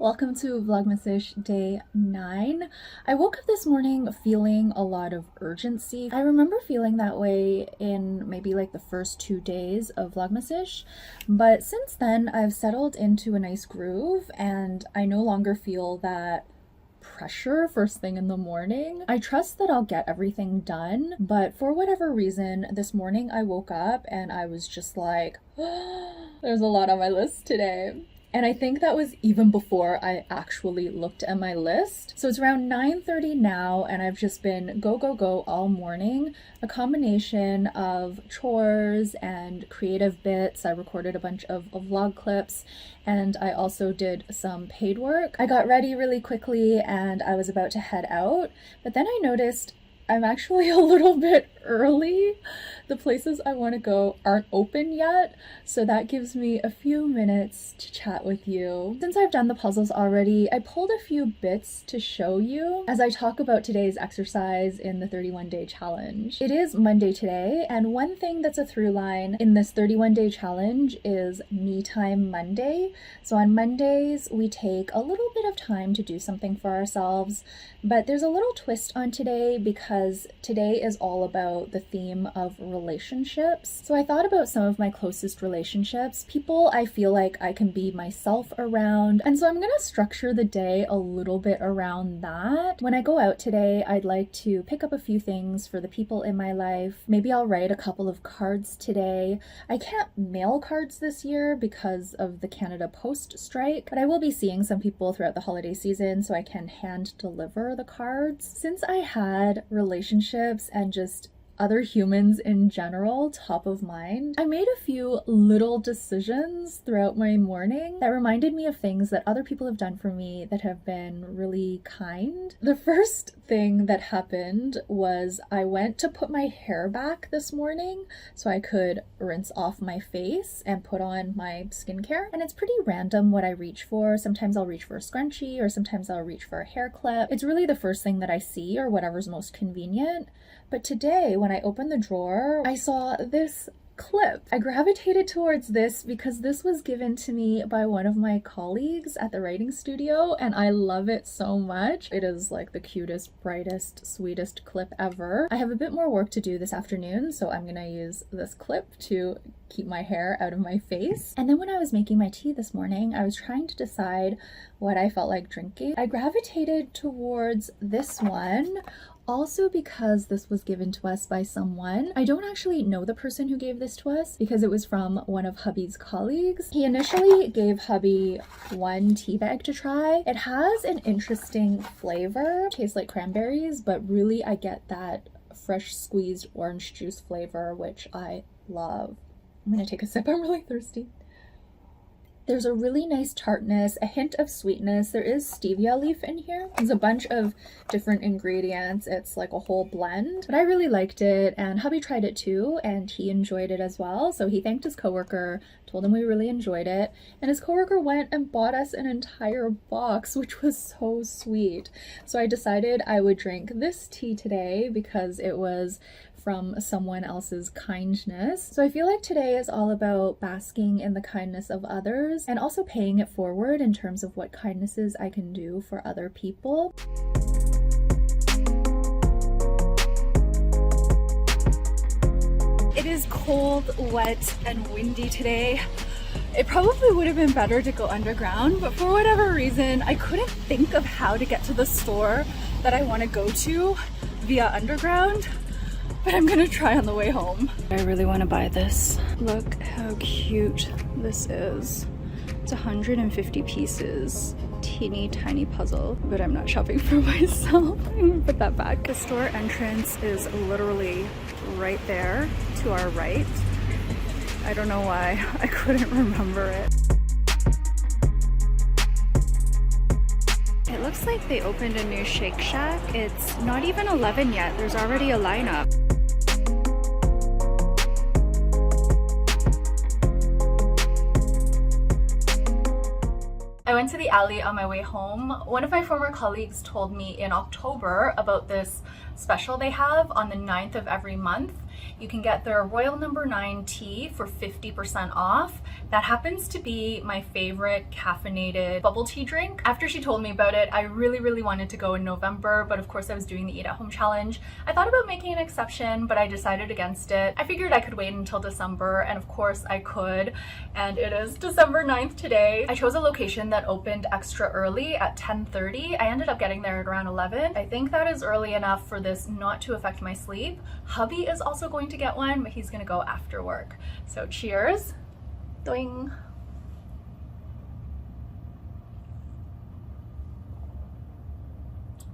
Welcome to Vlogmas-ish day 9. I woke up this morning feeling a lot of urgency. I remember feeling that way in maybe like the first 2 days of Vlogmas-ish, but since then I've settled into a nice groove and I no longer feel that pressure first thing in the morning. I trust that I'll get everything done, but for whatever reason, this morning I woke up and I was just like, there's a lot on my list today. And I think that was even before I actually looked at my list. So it's around 9:30 now and I've just been go, go, go all morning. A combination of chores and creative bits. I recorded a bunch of vlog clips and I also did some paid work. I got ready really quickly and I was about to head out, but then I noticed I'm actually a little bit early. The places I want to go aren't open yet, so that gives me a few minutes to chat with you. Since I've done the puzzles already, I pulled a few bits to show you as I talk about today's exercise in the 31-day challenge. It is Monday today, and one thing that's a through line in this 31-day challenge is Me Time Monday. So on Mondays, we take a little bit of time to do something for ourselves, but there's a little twist on today because today is all about the theme of relationships. So I thought about some of my closest relationships, people I feel like I can be myself around, and so I'm gonna structure the day a little bit around that. When I go out today, I'd like to pick up a few things for the people in my life. Maybe I'll write a couple of cards today. I can't mail cards this year because of the Canada Post strike, but I will be seeing some people throughout the holiday season so I can hand deliver the cards. Since I had relationships and just other humans in general top of mind, I made a few little decisions throughout my morning that reminded me of things that other people have done for me that have been really kind. The first thing that happened was I went to put my hair back this morning so I could rinse off my face and put on my skincare, and it's pretty random what I reach for. Sometimes I'll reach for a scrunchie or sometimes I'll reach for a hair clip. It's really the first thing that I see or whatever's most convenient. But today, when I opened the drawer, I saw this clip. I gravitated towards this because this was given to me by one of my colleagues at the writing studio, and I love it so much. It is like the cutest, brightest, sweetest clip ever. I have a bit more work to do this afternoon, so I'm gonna use this clip to keep my hair out of my face. And then when I was making my tea this morning, I was trying to decide what I felt like drinking. I gravitated towards this one, also because this was given to us by someone. I don't actually know the person who gave this to us because it was from one of Hubby's colleagues. He initially gave Hubby one tea bag to try. It has an interesting flavor. It tastes like cranberries, but really I get that fresh squeezed orange juice flavor, which I love. I'm gonna take a sip, I'm really thirsty. There's a really nice tartness, a hint of sweetness. There is stevia leaf in here. There's a bunch of different ingredients. It's like a whole blend, but I really liked it, and Hubby tried it too and he enjoyed it as well. So he thanked his coworker, told him we really enjoyed it, and his coworker went and bought us an entire box, which was so sweet. So I decided I would drink this tea today because it was from someone else's kindness. So I feel like today is all about basking in the kindness of others and also paying it forward in terms of what kindnesses I can do for other people. It is cold, wet, and windy today. It probably would have been better to go underground, but for whatever reason, I couldn't think of how to get to the store that I want to go to via underground. But I'm gonna try on the way home. I really want to buy this. Look how cute this is. It's 150 pieces. Teeny tiny puzzle, but I'm not shopping for myself. I'm gonna put that back. The store entrance is literally right there to our right. I don't know why I couldn't remember it. It looks like they opened a new Shake Shack. It's not even 11 yet. There's already a lineup. I went to the alley on my way home. One of my former colleagues told me in October about this special they have on the 9th of every month. you can get their Royal Number 9 tea for 50% off. That happens to be my favorite caffeinated bubble tea drink. After she told me about it, I really wanted to go in November, but of course I was doing the Eat at Home challenge. I thought about making an exception, but I decided against it. I figured I could wait until December, and of course I could, and it is December 9th today. I chose a location that opened extra early at 10:30. I ended up getting there at around 11. I think that is early enough for this not to affect my sleep. Hubby is also going to get one, but he's gonna go after work. So cheers. Doing.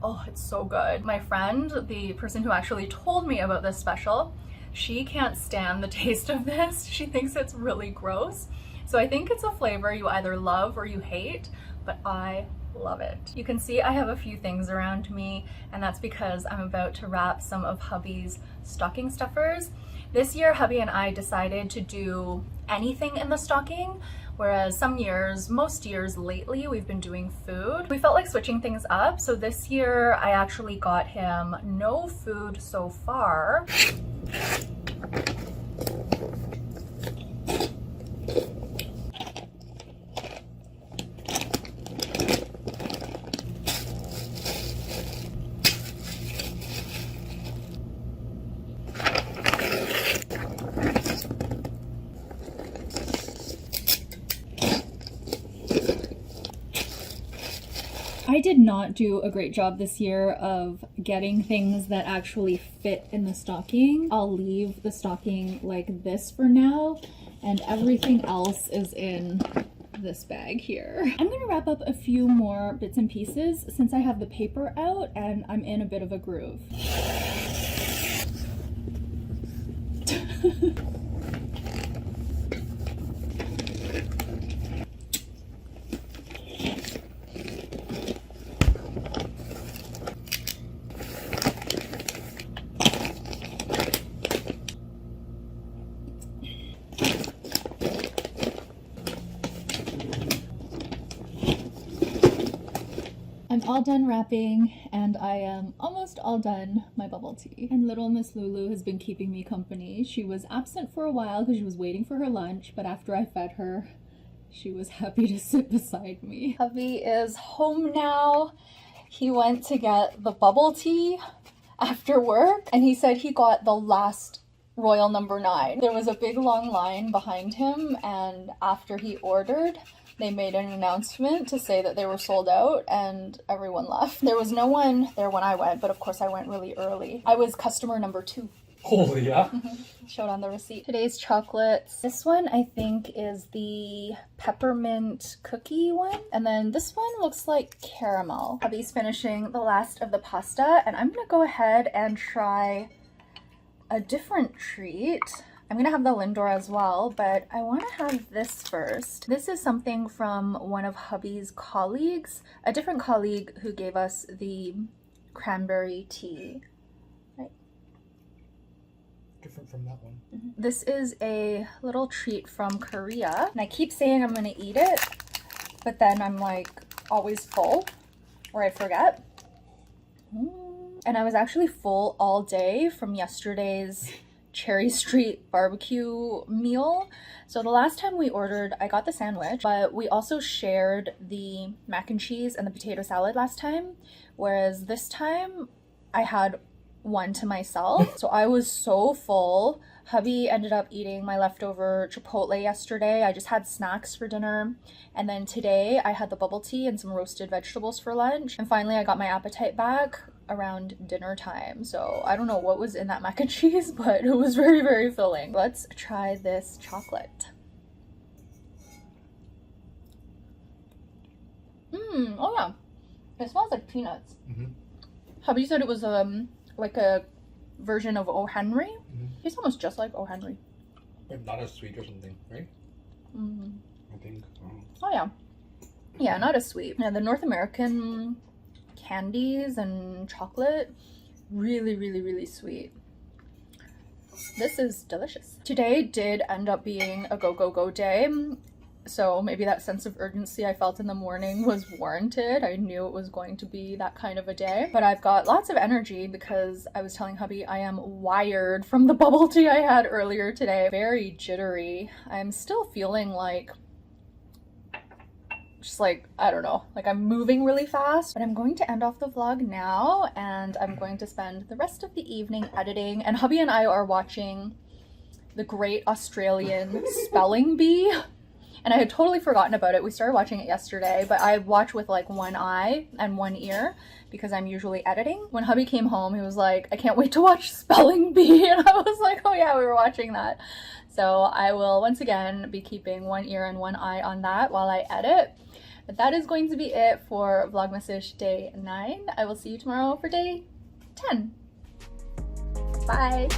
Oh, it's so good. My friend, the person who actually told me about this special, she can't stand the taste of this. She thinks it's really gross. So I think it's a flavor you either love or you hate, but I love it. You can see I have a few things around me, and that's because I'm about to wrap some of Hubby's stocking stuffers. This year, Hubby and I decided to do anything in the stocking, whereas some years, most years lately, we've been doing food. We felt like switching things up, so this year I actually got him no food so far. I did not do a great job this year of getting things that actually fit in the stocking. I'll leave the stocking like this for now, and everything else is in this bag here. I'm gonna wrap up a few more bits and pieces since I have the paper out and I'm in a bit of a groove. I'm all done wrapping, and I am almost all done my bubble tea. And little Miss Lulu has been keeping me company. She was absent for a while because she was waiting for her lunch, but after I fed her, she was happy to sit beside me. Hubby is home now. He went to get the bubble tea after work, and he said he got the last Royal Number 9. There was a big long line behind him, and after he ordered, they made an announcement to say that they were sold out, and everyone left. There was no one there when I went, but of course I went really early. I was customer number 2. Oh, yeah? Showed on the receipt. Today's chocolates. This one I think is the peppermint cookie one. And then this one looks like caramel. Hubby's finishing the last of the pasta, and I'm gonna go ahead and try a different treat. I'm gonna have the Lindor as well, but I wanna have this first. This is something from one of Hubby's colleagues, a different colleague who gave us the cranberry tea. Right. Different from that one. This is a little treat from Korea, and I keep saying I'm gonna eat it, but then I'm like always full, or I forget. And I was actually full all day from yesterday's Cherry Street barbecue meal. So the last time we ordered, I got the sandwich, but we also shared the mac and cheese and the potato salad last time, whereas this time I had one to myself. So I was so full. Hubby ended up eating my leftover Chipotle yesterday. I just had snacks for dinner. And then today I had the bubble tea and some roasted vegetables for lunch. And finally I got my appetite back around dinner time. So I don't know what was in that mac and cheese, but it was very filling. Let's try this chocolate. Oh yeah. It smells like peanuts. Hubby said it was like a version of O. Henry. It's almost just like O. Henry. But not as sweet or something, right? I think. Oh yeah. Yeah, not as sweet. Yeah, the North American candies and chocolate, really sweet. This is delicious. Today did end up being a go day. So maybe that sense of urgency I felt in the morning was warranted. I knew it was going to be that kind of a day. But I've got lots of energy because I was telling hubby I am wired from the bubble tea I had earlier today. Very jittery. I'm still feeling like, just like, I don't know, like I'm moving really fast. But I'm going to end off the vlog now, and I'm going to spend the rest of the evening editing. And hubby and I are watching The Great Australian Spelling Bee. And I had totally forgotten about it. We started watching it yesterday, but I watch with like one eye and one ear because I'm usually editing. When hubby came home, he was like, I can't wait to watch Spelling Bee. And I was like, oh yeah, we were watching that. So I will once again be keeping one ear and one eye on that while I edit. But that is going to be it for Vlogmas-ish day 9. I will see you tomorrow for day 10. Bye.